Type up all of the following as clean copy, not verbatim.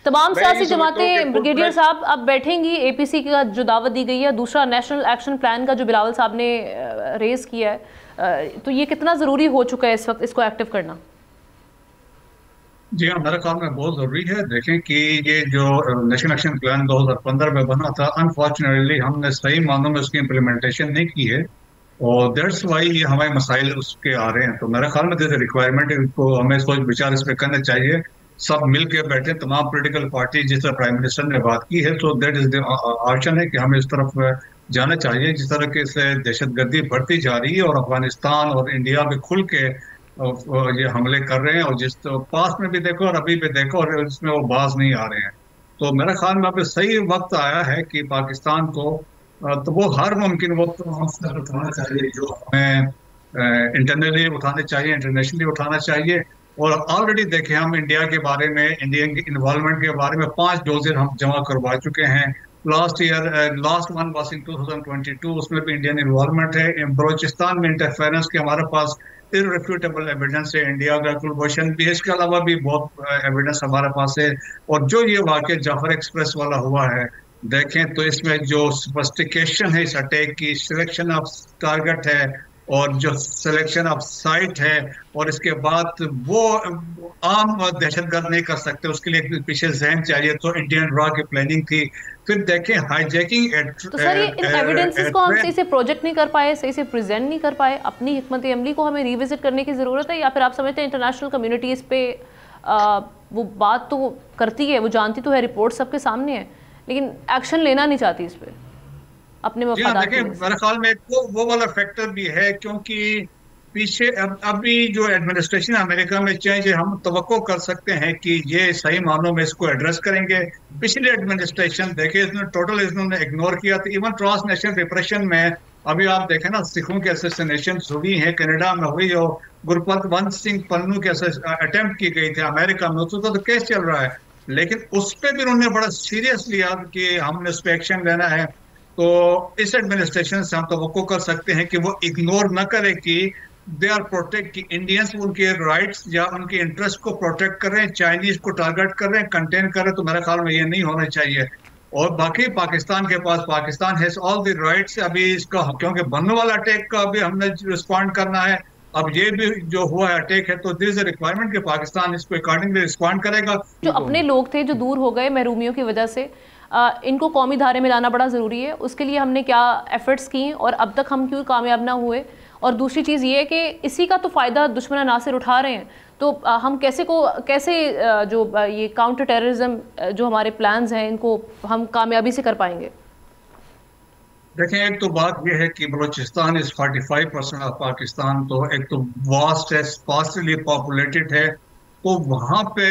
तमाम सियासी जमातें ब्रिगेडियर साहब अब बैठेंगी, एपीसी का जो दावत दी गई है, दूसरा नेशनल एक्शन प्लान का जो बिलावल साहब ने रेज किया है, तो ये कितना ज़रूरी हो चुका है इस वक्त इसको एक्टिव करना? जी हाँ, मेरे ख्याल में बहुत जरूरी है। देखें कि ये जो नेशनल एक्शन प्लान 2015 में बना था, अनफॉर्चुनेटली हमने सही मानों में उसकी इम्प्लीमेंटेशन नहीं की है, और दैट्स वाई ये हमारे मसाइल उसके आ रहे हैं। तो मेरे ख्याल में जैसे रिक्वायरमेंट को हमें सोच विचार इस पे करना चाहिए, सब मिल के बैठे तमाम पॉलिटिकल पार्टी, जिस तरह प्राइम मिनिस्टर ने बात की है, तो दैट इज ऑप्शन है कि हमें इस तरफ जाना चाहिए। जिस तरह के से दहशतगर्दी बढ़ती जा रही है और अफगानिस्तान और इंडिया में खुल के ये हमले कर रहे हैं, और जिस तो पास में भी देखो और अभी भी देखो, और इसमें वो बाज नहीं आ रहे हैं। तो मेरे ख्याल में अब सही वक्त आया है कि पाकिस्तान को तो वो हर मुमकिन वक्त उठाना चाहिए, जो हमें इंटरनली उठाने चाहिए, इंटरनेशनली उठाना चाहिए। और ऑलरेडी देखें, हम इंडिया के बारे में, इंडियन इन्वॉल्वमेंट के बारे में 5 डोजेज हम जमा करवा चुके हैं। Last year last one was in 2022, उसमें भी इंडियन इन्वॉल्वमेंट है। बलोचिस्तान में इंटरफेरेंस के हमारे पास इररिफ्यूटेबल एविडेंस है, इंडिया का कुलभूषण भी, इसके अलावा भी बहुत एविडेंस हमारे पास है। और जो ये वाकया जाफर एक्सप्रेस वाला हुआ है, देखें तो इसमें जो सोफिस्टिकेशन है इस अटैक की, सिलेक्शन ऑफ टारगेट है और जो सिलेक्शन ऑफ साइट है, और इसके बाद वो आम दहशतगर्द नहीं कर सकते, उसके लिए पीछे जहन चाहिए। तो इंडियन रॉ की प्लानिंग थी। फिर देखें हाईजैकिंग। तो सर ये इन एविडेंसेस को हम सही से प्रोजेक्ट नहीं कर पाए, सही से प्रेजेंट नहीं कर पाए, अपनी हिकमत अमली को हमें रिविजिट करने की ज़रूरत है, या फिर आप समझते हैं इंटरनेशनल कम्युनिटी इस पे वो बात तो करती है, वो जानती तो है, रिपोर्ट सबके सामने है, लेकिन एक्शन लेना नहीं चाहती इस पर अपने मफादात देखिए, की वजह से? मेरे ख्याल में वो वाला फैक्टर भी है, क्योंकि पीछे अभी जो एडमिनिस्ट्रेशन अमेरिका में चेंज है, हम तवक्को कर सकते हैं कि ये सही मानों में इसको एड्रेस करेंगे। पिछले एडमिनिस्ट्रेशन देखे, इसने टोटल इन्होंने इग्नोर किया था। इवन ट्रांसनेशनल रिप्रेशन में अभी आप देखें ना, सिखों के असैसिनेशन हुई है, कनाडा में हुई, और गुरपतवंत सिंह पन्नू के अटेम्प्ट की गई थी अमेरिका में, उसका तो केस चल रहा है। लेकिन उस पर भी उन्होंने बड़ा सीरियस लिया कि हमने उस पर एक्शन लेना है। तो इस एडमिनिस्ट्रेशन से हम तो कर सकते हैं कि वो इग्नोर न करे कि दे आर प्रोटेक्ट, कि इंडियंस उनके राइट्स या उनके इंटरेस्ट को प्रोटेक्ट कर रहे हैं, चाइनीज को टारगेट कर रहे हैं, कंटेन कर रहे हैं। तो मेरे ख्याल में ये नहीं होना चाहिए। और बाकी पाकिस्तान के पास, Pakistan has all the rights अभी इसका, क्योंकि बनने वाला अटैक का भी हमने रिस्पॉन्ड करना है। अब ये भी जो हुआ है अटैक है, तो दिस इज अ रिक्वायरमेंट कि पाकिस्तान इसको अकॉर्डिंगली रिस्पॉन्ड करेगा। जो अपने लोग थे जो दूर हो गए महरूमियों की वजह से, इनको कौमी धारे में लाना बड़ा ज़रूरी है। उसके लिए हमने क्या एफर्ट्स की और अब तक हम क्यों कामयाब ना हुए? और दूसरी चीज़ ये है कि इसी का तो फ़ायदा दुश्मन नासिर उठा रहे हैं, तो हम कैसे जो ये काउंटर टेररिज्म जो हमारे प्लान्स हैं, इनको हम कामयाबी से कर पाएंगे? देखें, एक तो बात यह है कि बलूचिस्तान इज 45% ऑफ पाकिस्तान, तो एक तो वास्ट है, स्पार्सली पॉपुलेटेड है। तो वहां पे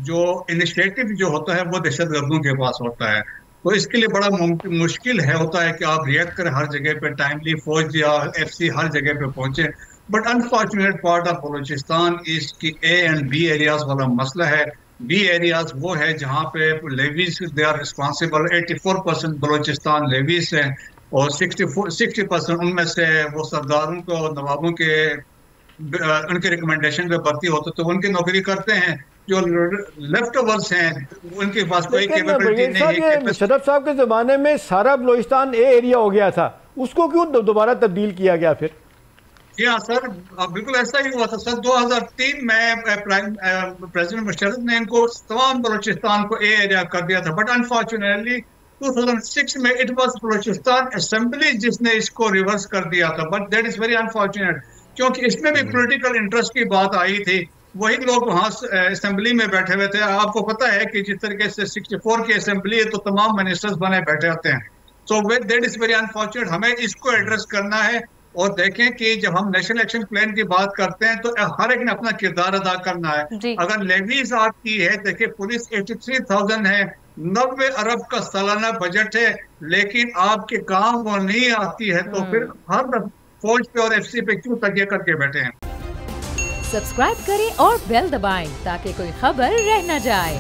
जो इनिशिएटिव जो होता है वो दहशतगर्दों के पास होता है। तो इसके लिए बड़ा मुश्किल है, होता है कि आप रिएक्ट करें हर जगह पे, टाइमली फौज या एफसी हर जगह पे पहुंचे। But unfortunate part of Balochistan इसकी ए एंड बी एरियाज वाला मसला है। बी एरियाज वो है जहाँ पे levies they are responsible, 84% Balochistan levies है, और 60% उनमें से वो सरदारों को, नवाबों के उनके रिकमेंडेशन पे भर्ती होते, तो उनकी नौकरी करते हैं। जो लेफ्ट ओवर्स हैं उनके पास कोई कैपेबिलिटी नहीं है। मुशर्रफ साहब के ज़माने में सारा बलूचिस्तान ए एरिया हो गया था, उसको क्यों दोबारा तब्दील किया गया फिर? जी हाँ सर, बिल्कुल ऐसा ही हुआ था सर। 2003 में प्रेसिडेंट मुशर्रफ ने इनको तमाम बलूचिस्तान को ए एरिया कर दिया था। बट अनफॉर्चुनेटली 2006 में इट वाज बलूचिस्तान असेंबली जिसने इसको रिवर्स कर दिया था। But that is very unfortunate, क्योंकि इसमें भी पॉलिटिकल इंटरेस्ट की बात आई थी। वही लोग वहां असेंबली में बैठे हुए थे। आपको पता है कि जिस तरीके से 64 की असेंबली है, तो तमाम मिनिस्टर्स बने बैठे होते हैं। So that is very unfortunate. हमें इसको एड्रेस करना है। और देखें कि जब हम नेशनल एक्शन प्लान की बात करते हैं, तो हर एक ने अपना किरदार अदा करना है। अगर लेवीज आपकी है, देखिए पुलिस 83,000 है, 90 अरब का सालाना बजट है, लेकिन आपके काम वो नहीं आती है, तो फिर हर फौज पे और एफसी पे क्यों तकिया करके बैठे हैं? सब्सक्राइब करें और बेल दबाएं ताकि कोई खबर रह न जाए।